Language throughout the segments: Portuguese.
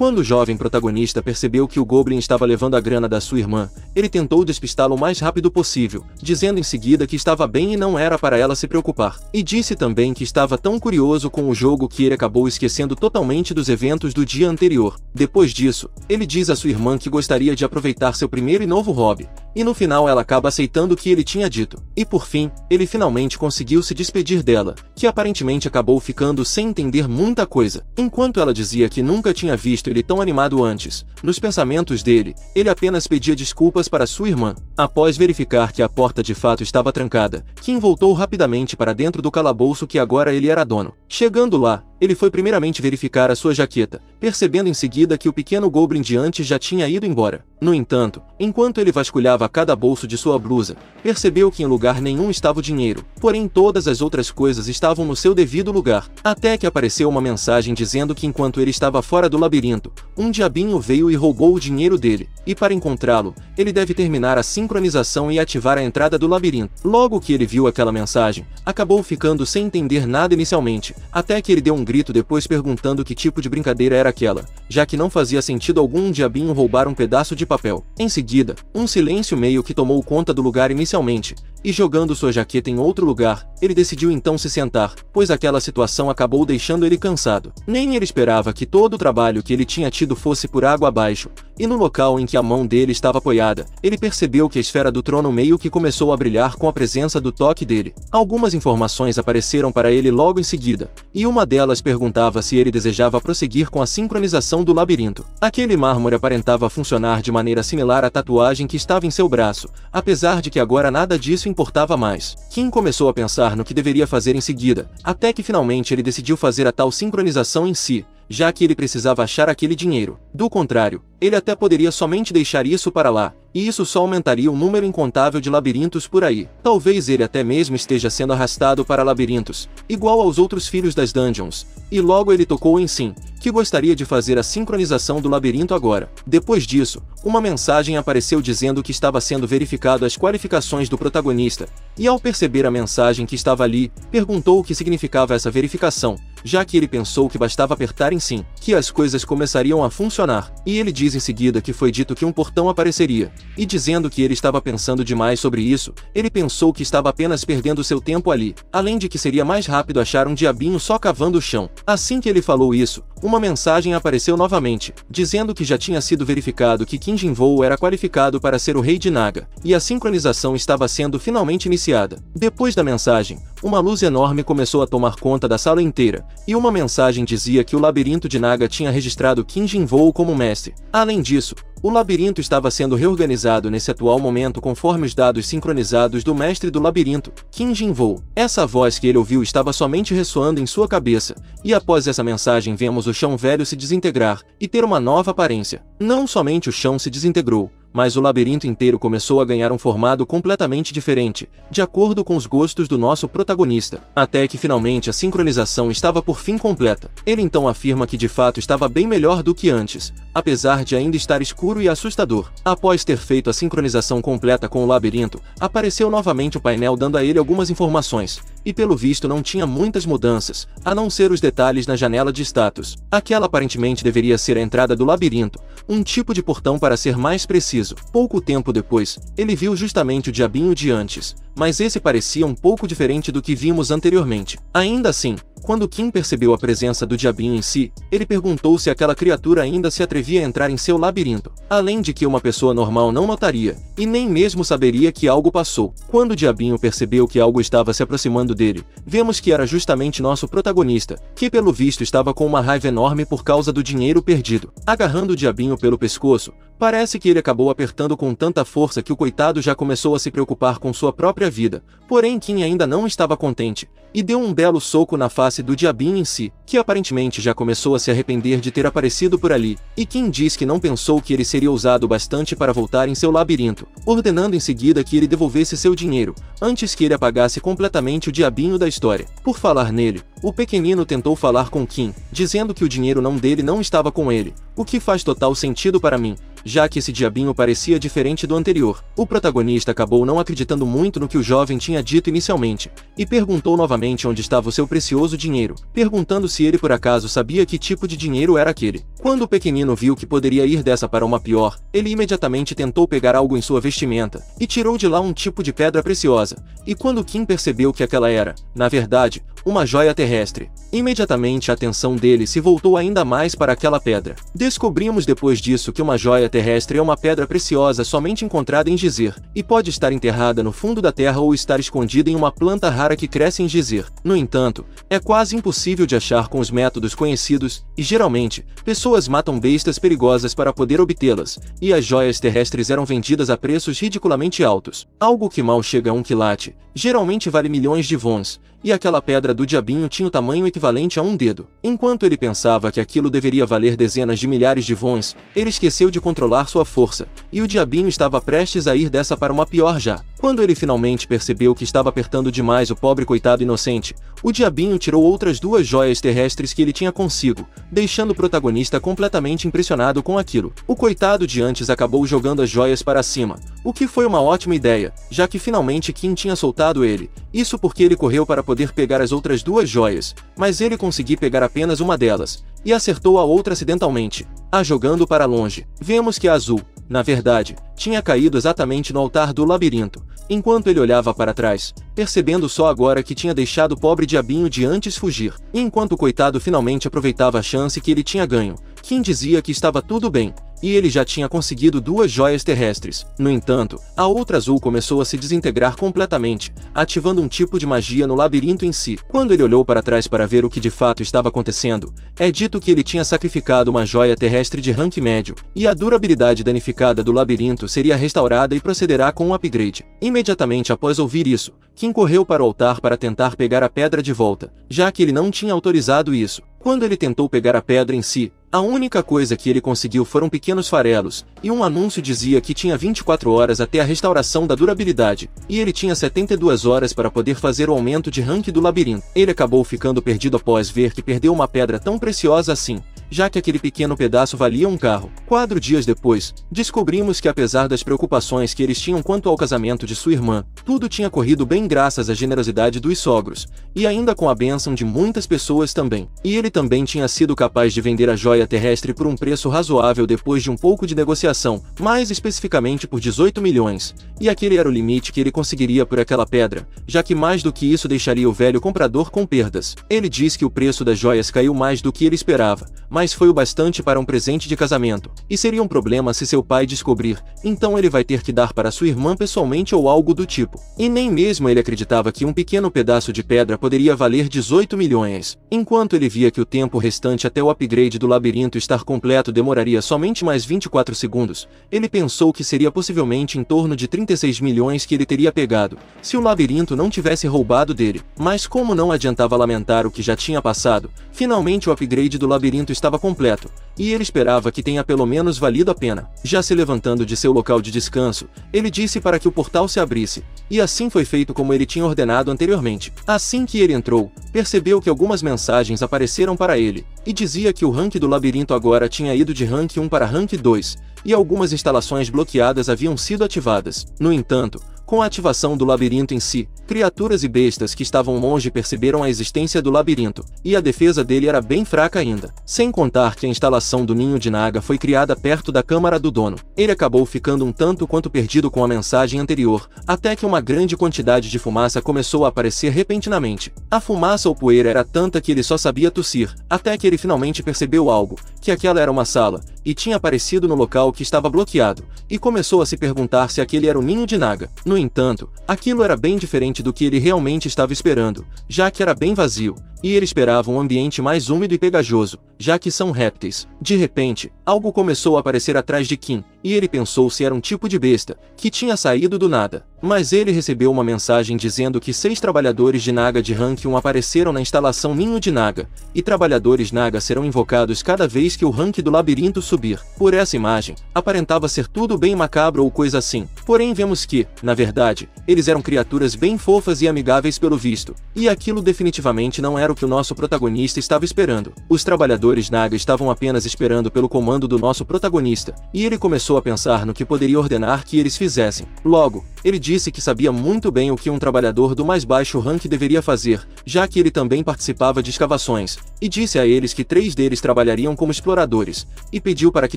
Quando o jovem protagonista percebeu que o Goblin estava levando a grana da sua irmã, ele tentou despistá-lo o mais rápido possível, dizendo em seguida que estava bem e não era para ela se preocupar. E disse também que estava tão curioso com o jogo que ele acabou esquecendo totalmente dos eventos do dia anterior. Depois disso, ele diz à sua irmã que gostaria de aproveitar seu primeiro e novo hobby, e no final ela acaba aceitando o que ele tinha dito. E por fim, ele finalmente conseguiu se despedir dela, que aparentemente acabou ficando sem entender muita coisa. Enquanto ela dizia que nunca tinha visto ele tão animado antes, nos pensamentos dele, ele apenas pedia desculpas para sua irmã. Após verificar que a porta de fato estava trancada, Kim voltou rapidamente para dentro do calabouço que agora ele era dono. Chegando lá, ele foi primeiramente verificar a sua jaqueta, percebendo em seguida que o pequeno Goblin de antes já tinha ido embora. No entanto, enquanto ele vasculhava cada bolso de sua blusa, percebeu que em lugar nenhum estava o dinheiro, porém todas as outras coisas estavam no seu devido lugar. Até que apareceu uma mensagem dizendo que enquanto ele estava fora do labirinto, um diabinho veio e roubou o dinheiro dele, e para encontrá-lo, ele deve terminar a sincronização e ativar a entrada do labirinto. Logo que ele viu aquela mensagem, acabou ficando sem entender nada inicialmente, até que ele deu um grito depois perguntando que tipo de brincadeira era aquela, já que não fazia sentido algum um diabinho roubar um pedaço de papel. Em seguida, um silêncio meio que tomou conta do lugar inicialmente, e jogando sua jaqueta em outro lugar, ele decidiu então se sentar, pois aquela situação acabou deixando ele cansado. Nem ele esperava que todo o trabalho que ele tinha tido fosse por água abaixo, e no local em que a mão dele estava apoiada, ele percebeu que a esfera do trono meio que começou a brilhar com a presença do toque dele. Algumas informações apareceram para ele logo em seguida, e uma delas perguntava se ele desejava prosseguir com a sincronização do labirinto. Aquele mármore aparentava funcionar de maneira similar à tatuagem que estava em seu braço, apesar de que agora nada disso importava mais. Kim começou a pensar no que deveria fazer em seguida, até que finalmente ele decidiu fazer a tal sincronização em si, já que ele precisava achar aquele dinheiro. Do contrário, ele até poderia somente deixar isso para lá, e isso só aumentaria o número incontável de labirintos por aí. Talvez ele até mesmo esteja sendo arrastado para labirintos, igual aos outros filhos das dungeons, e logo ele tocou em sim, que gostaria de fazer a sincronização do labirinto agora. Depois disso, uma mensagem apareceu dizendo que estava sendo verificado as qualificações do protagonista, e ao perceber a mensagem que estava ali, perguntou o que significava essa verificação, já que ele pensou que bastava apertar em sim, que as coisas começariam a funcionar, e ele diz em seguida que foi dito que um portão apareceria, e dizendo que ele estava pensando demais sobre isso, ele pensou que estava apenas perdendo seu tempo ali, além de que seria mais rápido achar um diabinho só cavando o chão. Assim que ele falou isso, uma mensagem apareceu novamente, dizendo que já tinha sido verificado que Kim Jin-woo era qualificado para ser o rei de Naga, e a sincronização estava sendo finalmente iniciada. Depois da mensagem, uma luz enorme começou a tomar conta da sala inteira, e uma mensagem dizia que o labirinto de Naga tinha registrado Kim Jin-woo como mestre. Além disso, o labirinto estava sendo reorganizado nesse atual momento conforme os dados sincronizados do mestre do labirinto, Kim Jin-woo. Essa voz que ele ouviu estava somente ressoando em sua cabeça, e após essa mensagem vemos o chão velho se desintegrar, e ter uma nova aparência. Não somente o chão se desintegrou, mas o labirinto inteiro começou a ganhar um formato completamente diferente, de acordo com os gostos do nosso protagonista, até que finalmente a sincronização estava por fim completa. Ele então afirma que de fato estava bem melhor do que antes, apesar de ainda estar escuro e assustador. Após ter feito a sincronização completa com o labirinto, apareceu novamente o painel dando a ele algumas informações, e pelo visto não tinha muitas mudanças, a não ser os detalhes na janela de status. Aquela aparentemente deveria ser a entrada do labirinto, um tipo de portão para ser mais preciso. Pouco tempo depois, ele viu justamente o diabinho de antes, mas esse parecia um pouco diferente do que vimos anteriormente. Ainda assim, quando Kim percebeu a presença do diabinho em si, ele perguntou se aquela criatura ainda se atrevia a entrar em seu labirinto, além de que uma pessoa normal não notaria, e nem mesmo saberia que algo passou. Quando o diabinho percebeu que algo estava se aproximando dele, vemos que era justamente nosso protagonista, que pelo visto estava com uma raiva enorme por causa do dinheiro perdido. Agarrando o diabinho pelo pescoço, parece que ele acabou apertando com tanta força que o coitado já começou a se preocupar com sua própria vida, porém Kim ainda não estava contente, e deu um belo soco na face do diabinho em si, que aparentemente já começou a se arrepender de ter aparecido por ali, e Kim diz que não pensou que ele seria ousado bastante para voltar em seu labirinto, ordenando em seguida que ele devolvesse seu dinheiro, antes que ele apagasse completamente o diabinho da história. Por falar nele, o pequenino tentou falar com Kim, dizendo que o dinheiro dele não estava com ele, o que faz total sentido para mim, já que esse diabinho parecia diferente do anterior. O protagonista acabou não acreditando muito no que o jovem tinha dito inicialmente, e perguntou novamente onde estava o seu precioso dinheiro, perguntando se ele por acaso sabia que tipo de dinheiro era aquele. Quando o pequenino viu que poderia ir dessa para uma pior, ele imediatamente tentou pegar algo em sua vestimenta, e tirou de lá um tipo de pedra preciosa, e quando Kim percebeu que aquela era, na verdade, uma joia terrestre, imediatamente a atenção dele se voltou ainda mais para aquela pedra. Descobrimos depois disso que uma joia terrestre é uma pedra preciosa somente encontrada em Gizir, e pode estar enterrada no fundo da terra ou estar escondida em uma planta rara que cresce em Gizir. No entanto, é quase impossível de achar com os métodos conhecidos, e geralmente, pessoas matam bestas perigosas para poder obtê-las, e as joias terrestres eram vendidas a preços ridiculamente altos. Algo que mal chega a 1 quilate, geralmente vale milhões de wons, e aquela pedra do diabinho tinha o tamanho equivalente a um dedo. Enquanto ele pensava que aquilo deveria valer dezenas de milhares de wons, ele esqueceu de controlar sua força, e o diabinho estava prestes a ir dessa para uma pior já. Quando ele finalmente percebeu que estava apertando demais o pobre coitado inocente, o diabinho tirou outras 2 joias terrestres que ele tinha consigo, deixando o protagonista completamente impressionado com aquilo. O coitado de antes acabou jogando as joias para cima, o que foi uma ótima ideia, já que finalmente Kim tinha soltado ele, isso porque ele correu para poder pegar as outras 2 joias, mas ele conseguiu pegar apenas uma delas, e acertou a outra acidentalmente, a jogando para longe. Vemos que a azul, na verdade, tinha caído exatamente no altar do labirinto, enquanto ele olhava para trás, percebendo só agora que tinha deixado o pobre diabinho de antes fugir. E enquanto o coitado finalmente aproveitava a chance que ele tinha ganho, Kim dizia que estava tudo bem, e ele já tinha conseguido 2 joias terrestres. No entanto, a outra azul começou a se desintegrar completamente, ativando um tipo de magia no labirinto em si. Quando ele olhou para trás para ver o que de fato estava acontecendo, é dito que ele tinha sacrificado uma joia terrestre de rank médio, e a durabilidade danificada do labirinto seria restaurada e procederá com um upgrade. Imediatamente após ouvir isso, Kim correu para o altar para tentar pegar a pedra de volta, já que ele não tinha autorizado isso. Quando ele tentou pegar a pedra em si, a única coisa que ele conseguiu foram pequenos farelos, e um anúncio dizia que tinha 24 horas até a restauração da durabilidade, e ele tinha 72 horas para poder fazer o aumento de rank do labirinto. Ele acabou ficando perdido após ver que perdeu uma pedra tão preciosa assim, já que aquele pequeno pedaço valia um carro. 4 dias depois, descobrimos que apesar das preocupações que eles tinham quanto ao casamento de sua irmã, tudo tinha corrido bem graças à generosidade dos sogros, e ainda com a bênção de muitas pessoas também. E ele também tinha sido capaz de vender a joia terrestre por um preço razoável depois de um pouco de negociação, mais especificamente por 18 milhões, e aquele era o limite que ele conseguiria por aquela pedra, já que mais do que isso deixaria o velho comprador com perdas. Ele diz que o preço das joias caiu mais do que ele esperava, mas foi o bastante para um presente de casamento, e seria um problema se seu pai descobrir, então ele vai ter que dar para sua irmã pessoalmente ou algo do tipo. E nem mesmo ele acreditava que um pequeno pedaço de pedra poderia valer 18 milhões. Enquanto ele via que o tempo restante até o upgrade do labirinto estar completo demoraria somente mais 24 segundos, ele pensou que seria possivelmente em torno de 36 milhões que ele teria pegado, se o labirinto não tivesse roubado dele. Mas como não adiantava lamentar o que já tinha passado, finalmente o upgrade do labirinto estava completo, e ele esperava que tenha pelo menos valido a pena. Já se levantando de seu local de descanso, ele disse para que o portal se abrisse, e assim foi feito como ele tinha ordenado anteriormente. Assim que ele entrou, percebeu que algumas mensagens apareceram para ele, e dizia que o rank do labirinto agora tinha ido de rank 1 para rank 2, e algumas instalações bloqueadas haviam sido ativadas. No entanto, com a ativação do labirinto em si, criaturas e bestas que estavam longe perceberam a existência do labirinto, e a defesa dele era bem fraca ainda. Sem contar que a instalação do ninho de Naga foi criada perto da câmara do dono. Ele acabou ficando um tanto quanto perdido com a mensagem anterior, até que uma grande quantidade de fumaça começou a aparecer repentinamente. A fumaça ou poeira era tanta que ele só sabia tossir, até que ele finalmente percebeu algo, que aquela era uma sala, e tinha aparecido no local que estava bloqueado, e começou a se perguntar se aquele era o ninho de Naga. No entanto, aquilo era bem diferente do que ele realmente estava esperando, já que era bem vazio, e ele esperava um ambiente mais úmido e pegajoso, já que são répteis. De repente, algo começou a aparecer atrás de Kim, e ele pensou se era um tipo de besta, que tinha saído do nada. Mas ele recebeu uma mensagem dizendo que 6 trabalhadores de Naga de rank 1 apareceram na instalação Ninho de Naga, e trabalhadores Naga serão invocados cada vez que o rank do labirinto subir. Por essa imagem, aparentava ser tudo bem macabro ou coisa assim, porém vemos que, na verdade, eles eram criaturas bem fofas e amigáveis pelo visto, e aquilo definitivamente não era era o que o nosso protagonista estava esperando. Os trabalhadores Naga estavam apenas esperando pelo comando do nosso protagonista, e ele começou a pensar no que poderia ordenar que eles fizessem. Logo, ele disse que sabia muito bem o que um trabalhador do mais baixo rank deveria fazer, já que ele também participava de escavações, e disse a eles que 3 deles trabalhariam como exploradores, e pediu para que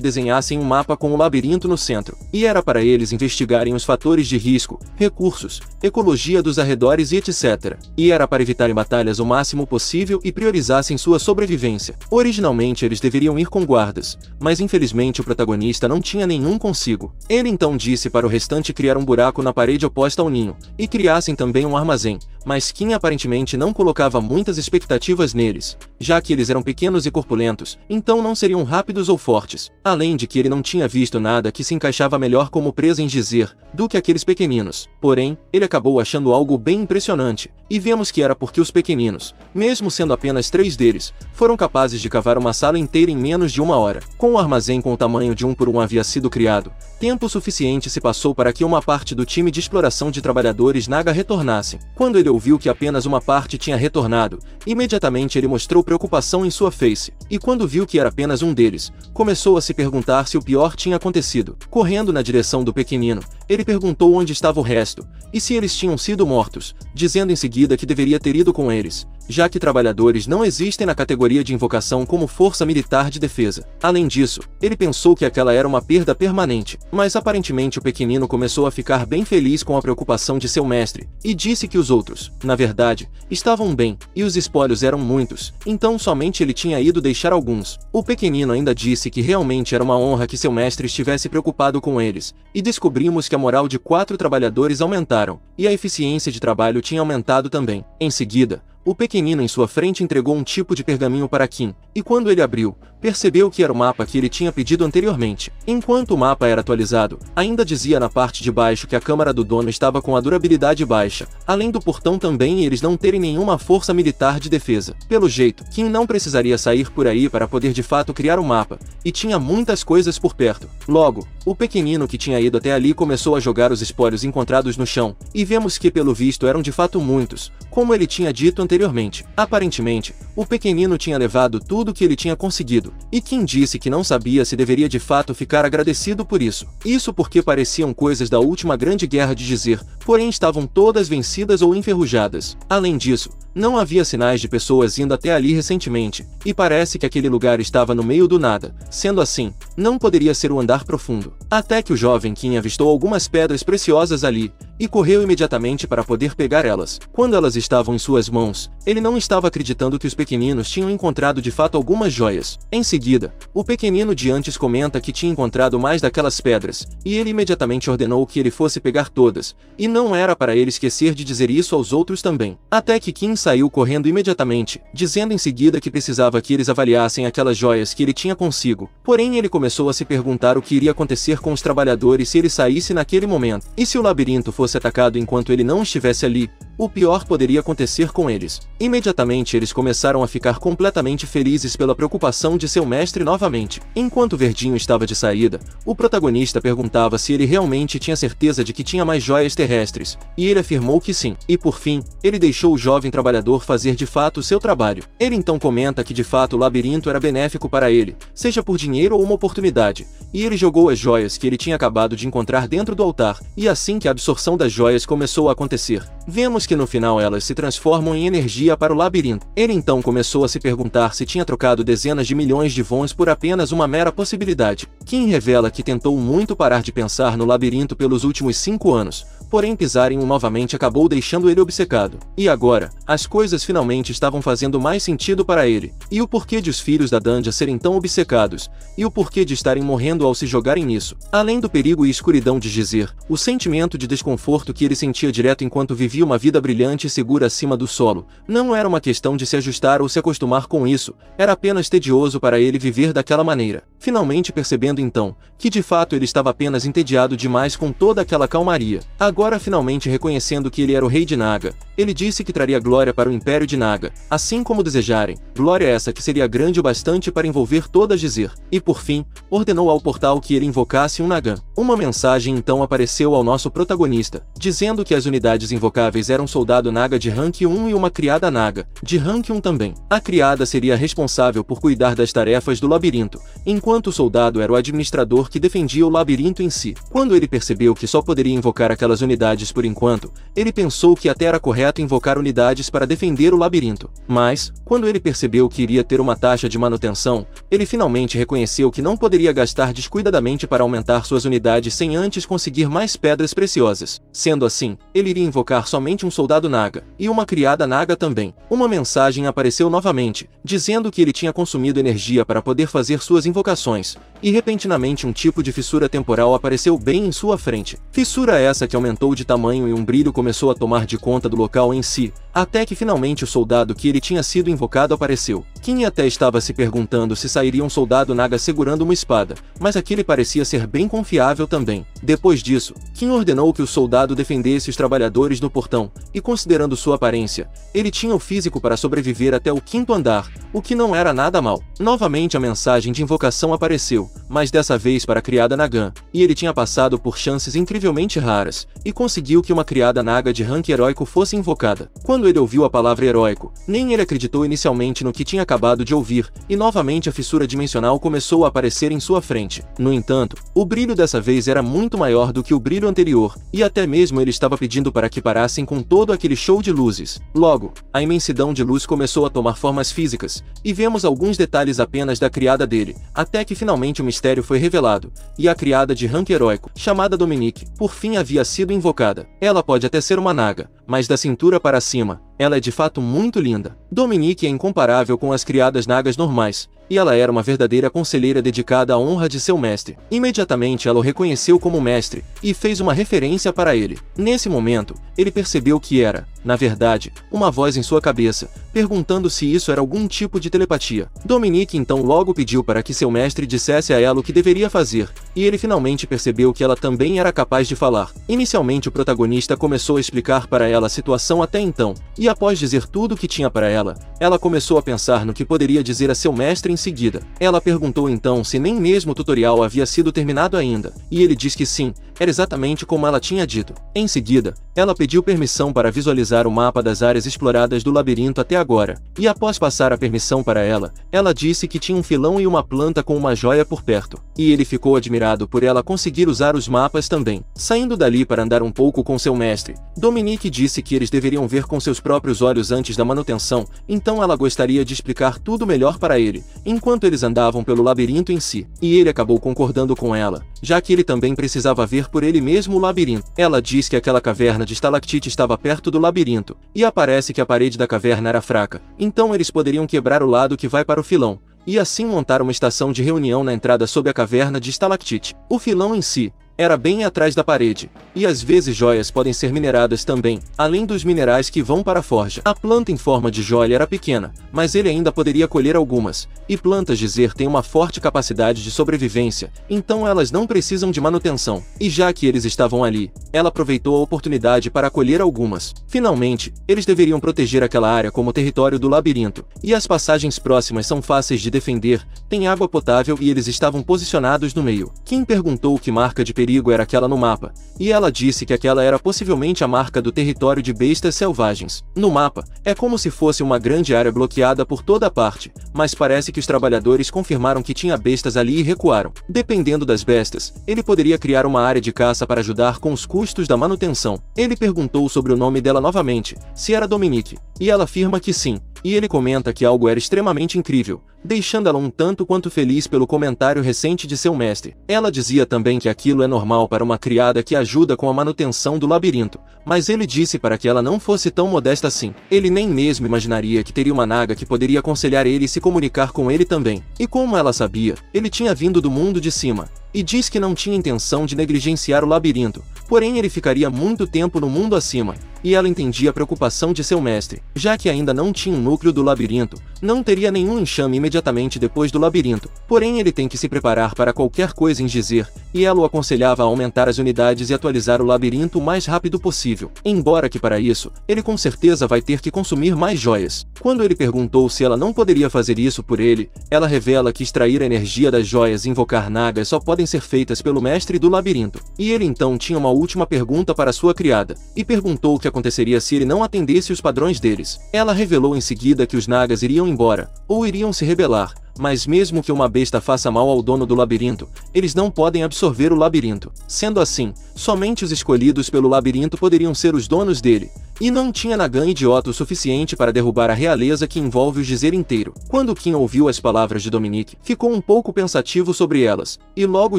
desenhassem um mapa com o labirinto no centro, e era para eles investigarem os fatores de risco, recursos, ecologia dos arredores e etc. E era para evitarem batalhas o máximo possível e priorizassem sua sobrevivência. Originalmente eles deveriam ir com guardas, mas infelizmente o protagonista não tinha nenhum consigo. Ele então disse para o restante criar um buraco na parede oposta ao ninho, e criassem também um armazém, mas Kim aparentemente não colocava muitas expectativas neles, já que eles eram pequenos e corpulentos, então não seriam rápidos ou fortes, além de que ele não tinha visto nada que se encaixava melhor como presa em Gizir do que aqueles pequeninos. Porém, ele acabou achando algo bem impressionante, e vemos que era porque os pequeninos, mesmo sendo apenas 3 deles, foram capazes de cavar uma sala inteira em menos de 1 hora. Com o armazém com o tamanho de 1 por 1 havia sido criado, tempo suficiente se passou para que uma parte do time de exploração de trabalhadores Naga retornassem. Quando ele ouviu que apenas uma parte tinha retornado, imediatamente ele mostrou preocupação em sua face, e quando viu que era apenas um deles, começou a se perguntar se o pior tinha acontecido. Correndo na direção do pequenino, ele perguntou onde estava o resto, e se eles tinham sido mortos, dizendo em seguida que deveria ter ido com eles, já que trabalhadores não existem na categoria de invocação como força militar de defesa. Além disso, ele pensou que aquela era uma perda permanente, mas aparentemente o pequenino começou a ficar bem feliz com a preocupação de seu mestre, e disse que os outros, na verdade, estavam bem, e os espólios eram muitos, então somente ele tinha ido deixar alguns. O pequenino ainda disse que realmente era uma honra que seu mestre estivesse preocupado com eles, e descobrimos que a moral de 4 trabalhadores aumentaram, e a eficiência de trabalho tinha aumentado também. Em seguida, o pequenino em sua frente entregou um tipo de pergaminho para Kim, e quando ele abriu, percebeu que era o mapa que ele tinha pedido anteriormente. Enquanto o mapa era atualizado, ainda dizia na parte de baixo que a câmara do dono estava com a durabilidade baixa, além do portão também e eles não terem nenhuma força militar de defesa. Pelo jeito, Kim não precisaria sair por aí para poder de fato criar o mapa, e tinha muitas coisas por perto. Logo, o pequenino que tinha ido até ali começou a jogar os espólios encontrados no chão, e vemos que pelo visto eram de fato muitos, como ele tinha dito anteriormente. Aparentemente, o pequenino tinha levado tudo que ele tinha conseguido, e Kim disse que não sabia se deveria de fato ficar agradecido por isso. Isso porque pareciam coisas da última grande guerra de Gizir, porém estavam todas vencidas ou enferrujadas. Além disso, não havia sinais de pessoas indo até ali recentemente, e parece que aquele lugar estava no meio do nada. Sendo assim, não poderia ser o andar profundo. Até que o jovem Kim avistou algumas pedras preciosas ali, e correu imediatamente para poder pegar elas. Quando elas estavam em suas mãos, ele não estava acreditando que os pequeninos tinham encontrado de fato algumas joias. Em seguida, o pequenino de antes comenta que tinha encontrado mais daquelas pedras, e ele imediatamente ordenou que ele fosse pegar todas, e não era para ele esquecer de dizer isso aos outros também. Até que Kim saiu correndo imediatamente, dizendo em seguida que precisava que eles avaliassem aquelas joias que ele tinha consigo. Porém ele começou a se perguntar o que iria acontecer com os trabalhadores se ele saísse naquele momento, e se o labirinto fosse atacado enquanto ele não estivesse ali, o pior poderia acontecer com eles. Imediatamente eles começaram a ficar completamente felizes pela preocupação de seu mestre novamente. Enquanto Verdinho estava de saída, o protagonista perguntava se ele realmente tinha certeza de que tinha mais joias terrestres, e ele afirmou que sim. E por fim, ele deixou o jovem trabalhador fazer de fato o seu trabalho. Ele então comenta que de fato o labirinto era benéfico para ele, seja por dinheiro ou uma oportunidade, e ele jogou as joias que ele tinha acabado de encontrar dentro do altar, e assim que a absorção das joias começou a acontecer, vemos que no final elas se transformam em energia para o labirinto. Ele então começou a se perguntar se tinha trocado dezenas de milhões de wons por apenas uma mera possibilidade. Kim revela que tentou muito parar de pensar no labirinto pelos últimos 5 anos, porém pisar em um novamente acabou deixando ele obcecado. E agora, as coisas finalmente estavam fazendo mais sentido para ele, e o porquê de os filhos da Danja serem tão obcecados, e o porquê de estarem morrendo ao se jogarem nisso. Além do perigo e escuridão de Gizir, o sentimento de desconforto que ele sentia direto enquanto vivia uma vida brilhante e segura acima do solo, não era uma questão de se ajustar ou se acostumar com isso, era apenas tedioso para ele viver daquela maneira. Finalmente percebendo então, que de fato ele estava apenas entediado demais com toda aquela calmaria. Agora finalmente reconhecendo que ele era o rei de Naga, ele disse que traria glória para o Império de Naga, assim como desejarem, glória essa que seria grande o bastante para envolver toda Gizir, e por fim, ordenou ao portal que ele invocasse um Nagan. Uma mensagem então apareceu ao nosso protagonista, dizendo que as unidades invocáveis eram um soldado Naga de rank 1 e uma criada Naga, de rank 1 também. A criada seria responsável por cuidar das tarefas do labirinto, enquanto o soldado era o administrador que defendia o labirinto em si. Quando ele percebeu que só poderia invocar aquelas unidades por enquanto, ele pensou que até era correto invocar unidades para defender o labirinto. Mas, quando ele percebeu que iria ter uma taxa de manutenção, ele finalmente reconheceu que não poderia gastar descuidadamente para aumentar suas unidades sem antes conseguir mais pedras preciosas. Sendo assim, ele iria invocar somente um soldado Naga, e uma criada Naga também. Uma mensagem apareceu novamente, dizendo que ele tinha consumido energia para poder fazer suas invocações, e repentinamente um tipo de fissura temporal apareceu bem em sua frente. Fissura essa que aumentou de tamanho e um brilho começou a tomar de conta do local em si, até que finalmente o soldado que ele tinha sido invocado apareceu. Kim até estava se perguntando se sairia um soldado Naga segurando uma espada, mas aquele parecia ser bem confiável também. Depois disso, Kim ordenou que o soldado defendesse os trabalhadores no portão, e considerando sua aparência, ele tinha o físico para sobreviver até o 5º andar, o que não era nada mal. Novamente a mensagem de invocação apareceu, mas dessa vez para a criada Nagan, e ele tinha passado por chances incrivelmente raras, e conseguiu que uma criada Naga de rank heróico fosse invocada. Quando ele ouviu a palavra heróico, nem ele acreditou inicialmente no que tinha acabado de ouvir, e novamente a fissura dimensional começou a aparecer em sua frente. No entanto, o brilho dessa vez era muito maior do que o brilho anterior, e até mesmo ele estava pedindo para que parassem com todo aquele show de luzes. Logo, a imensidão de luz começou a tomar formas físicas, e vemos alguns detalhes apenas da criada dele, até que finalmente o mistério foi revelado, e a criada de rank heróico, chamada Dominique, por fim havia sido invocada. Ela pode até ser uma Naga, mas da cintura para cima, ela é de fato muito linda. Dominique é incomparável com as criadas Nagas normais, e ela era uma verdadeira conselheira dedicada à honra de seu mestre. Imediatamente ela o reconheceu como mestre, e fez uma referência para ele. Nesse momento, ele percebeu que era, na verdade, uma voz em sua cabeça, perguntando se isso era algum tipo de telepatia. Dominique então logo pediu para que seu mestre dissesse a ela o que deveria fazer, e ele finalmente percebeu que ela também era capaz de falar. Inicialmente o protagonista começou a explicar para ela a situação até então, e após dizer tudo o que tinha para ela, ela começou a pensar no que poderia dizer a seu mestre em seguida. Ela perguntou então se nem mesmo o tutorial havia sido terminado ainda, e ele disse que sim, era exatamente como ela tinha dito. Em seguida, ela pediu permissão para visualizar o mapa das áreas exploradas do labirinto até agora, e após passar a permissão para ela, ela disse que tinha um filão e uma planta com uma joia por perto, e ele ficou admirado por ela conseguir usar os mapas também. Saindo dali para andar um pouco com seu mestre, Dominique disse que eles deveriam ver com seus próprios olhos antes da manutenção, então ela gostaria de explicar tudo melhor para ele, enquanto eles andavam pelo labirinto em si, e ele acabou concordando com ela, já que ele também precisava ver por ele mesmo o labirinto. Ela diz que aquela caverna de estalactite estava perto do labirinto, e aparece que a parede da caverna era fraca, então eles poderiam quebrar o lado que vai para o filão, e assim montar uma estação de reunião na entrada sob a caverna de estalactite. O filão em si era bem atrás da parede, e às vezes joias podem ser mineradas também, além dos minerais que vão para a forja. A planta em forma de joia era pequena, mas ele ainda poderia colher algumas, e plantas Gizir têm uma forte capacidade de sobrevivência, então elas não precisam de manutenção, e já que eles estavam ali, ela aproveitou a oportunidade para colher algumas. Finalmente, eles deveriam proteger aquela área como território do labirinto, e as passagens próximas são fáceis de defender, tem água potável e eles estavam posicionados no meio. Kim perguntou que marca de perigo era aquela no mapa, e ela disse que aquela era possivelmente a marca do território de bestas selvagens. No mapa, é como se fosse uma grande área bloqueada por toda parte, mas parece que os trabalhadores confirmaram que tinha bestas ali e recuaram. Dependendo das bestas, ele poderia criar uma área de caça para ajudar com os custos da manutenção. Ele perguntou sobre o nome dela novamente, se era Dominique, e ela afirma que sim. E ele comenta que algo era extremamente incrível, deixando ela um tanto quanto feliz pelo comentário recente de seu mestre. Ela dizia também que aquilo é normal para uma criada que ajuda com a manutenção do labirinto, mas ele disse para que ela não fosse tão modesta assim. Ele nem mesmo imaginaria que teria uma Naga que poderia aconselhar ele e se comunicar com ele também. E como ela sabia, ele tinha vindo do mundo de cima, e diz que não tinha intenção de negligenciar o labirinto, porém ele ficaria muito tempo no mundo acima, e ela entendia a preocupação de seu mestre, já que ainda não tinha um núcleo do labirinto, não teria nenhum enxame imediatamente depois do labirinto, porém ele tem que se preparar para qualquer coisa em Gizir, e ela o aconselhava a aumentar as unidades e atualizar o labirinto o mais rápido possível, embora que para isso, ele com certeza vai ter que consumir mais joias. Quando ele perguntou se ela não poderia fazer isso por ele, ela revela que extrair a energia das joias e invocar nagas só podem ser feitas pelo mestre do labirinto, e ele então tinha uma última pergunta para sua criada, e perguntou o que aconteceria se ele não atendesse os padrões deles. Ela revelou em seguida que os nagas iriam embora, ou iriam se rebelar, mas mesmo que uma besta faça mal ao dono do labirinto, eles não podem absorver o labirinto. Sendo assim, somente os escolhidos pelo labirinto poderiam ser os donos dele, e não tinha Nagan idiota o suficiente para derrubar a realeza que envolve o Gizir inteiro. Quando Kim ouviu as palavras de Dominique, ficou um pouco pensativo sobre elas, e logo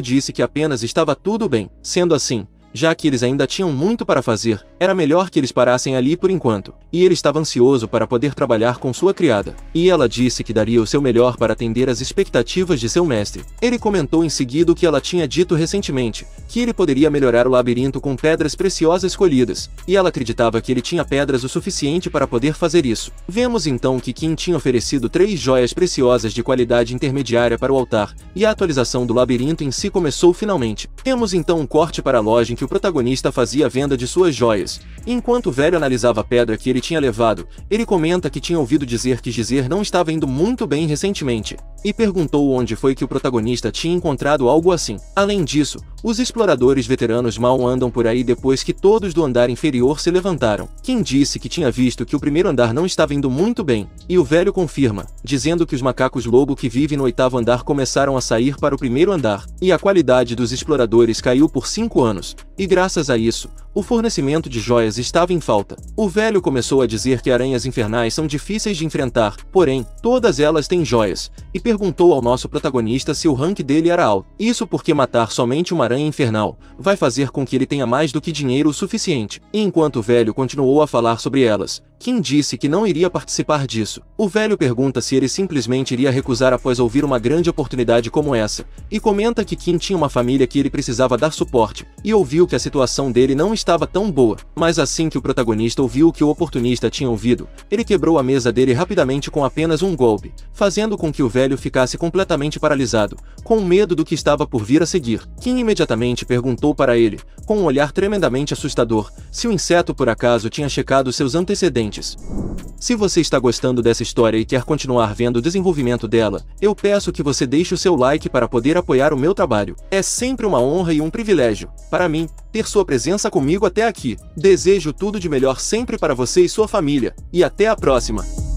disse que apenas estava tudo bem. Sendo assim, já que eles ainda tinham muito para fazer, era melhor que eles parassem ali por enquanto, e ele estava ansioso para poder trabalhar com sua criada, e ela disse que daria o seu melhor para atender às expectativas de seu mestre. Ele comentou em seguida o que ela tinha dito recentemente, que ele poderia melhorar o labirinto com pedras preciosas escolhidas, e ela acreditava que ele tinha pedras o suficiente para poder fazer isso. Vemos então que Kim tinha oferecido 3 joias preciosas de qualidade intermediária para o altar, e a atualização do labirinto em si começou finalmente. Temos então um corte para a loja em que o protagonista fazia a venda de suas joias. Enquanto o velho analisava a pedra que ele tinha levado, ele comenta que tinha ouvido dizer que Gizir não estava indo muito bem recentemente, e perguntou onde foi que o protagonista tinha encontrado algo assim. Além disso, os exploradores veteranos mal andam por aí depois que todos do andar inferior se levantaram. Kim disse que tinha visto que o primeiro andar não estava indo muito bem, e o velho confirma, dizendo que os macacos lobo que vivem no 8º andar começaram a sair para o primeiro andar, e a qualidade dos exploradores caiu por 5 anos, e graças a isso, o fornecimento de joias estava em falta. O velho começou a dizer que aranhas infernais são difíceis de enfrentar, porém, todas elas têm joias, e perguntou ao nosso protagonista se o rank dele era alto. Isso porque matar somente uma aranha infernal vai fazer com que ele tenha mais do que dinheiro o suficiente. E enquanto o velho continuou a falar sobre elas, Kim disse que não iria participar disso. O velho pergunta se ele simplesmente iria recusar após ouvir uma grande oportunidade como essa, e comenta que Kim tinha uma família que ele precisava dar suporte, e ouviu que a situação dele não estava tão boa. Mas assim que o protagonista ouviu o que o oportunista tinha ouvido, ele quebrou a mesa dele rapidamente com apenas um golpe, fazendo com que o velho ficasse completamente paralisado, com medo do que estava por vir a seguir. Kim imediatamente perguntou para ele, com um olhar tremendamente assustador, se o inseto por acaso tinha checado seus antecedentes. Se você está gostando dessa história e quer continuar vendo o desenvolvimento dela, eu peço que você deixe o seu like para poder apoiar o meu trabalho. É sempre uma honra e um privilégio, para mim, ter sua presença comigo até aqui. Desejo tudo de melhor sempre para você e sua família, e até a próxima!